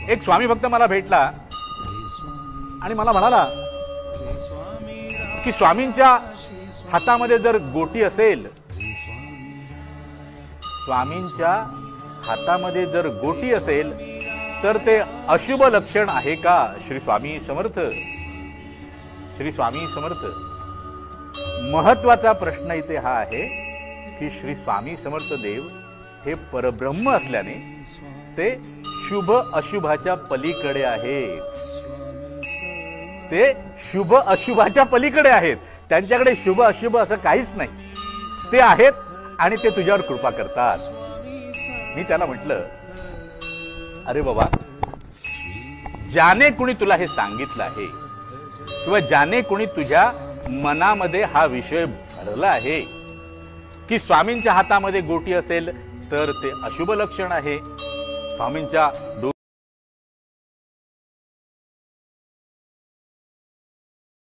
एक स्वामी भक्त मला भेटला आणि मला म्हणाला की स्वामींच्या हातामध्ये जर गोटी असेल, स्वामींच्या हातामध्ये जर गोटी असेल तर ते अशुभ लक्षण आहे का? श्री स्वामी समर्थ, श्री स्वामी समर्थ। महत्वाचा प्रश्न इथे हा आहे की श्री स्वामी समर्थ देव हे परब्रह्म असल्याने ते शुभ अशुभाच्या पलीकडे आहेत। ते शुभ अशुभाच्या पलीकडे आहेत। त्यांच्याकडे शुभ अशुभ असं काहीच नाही, ते आहेत आणि ते तुझ्यावर कृपा करतात। मी त्याला म्हटलं, अरे बाबा, ज्याने कोणी तुला हे सांगितलं आहे किंवा ज्याने कोणी तुझ्या मनामध्ये हा विषय भरला आहे की स्वामींच्या हातामध्ये गोटी असेल तर ते अशुभ लक्षण आहे, स्वामींच्या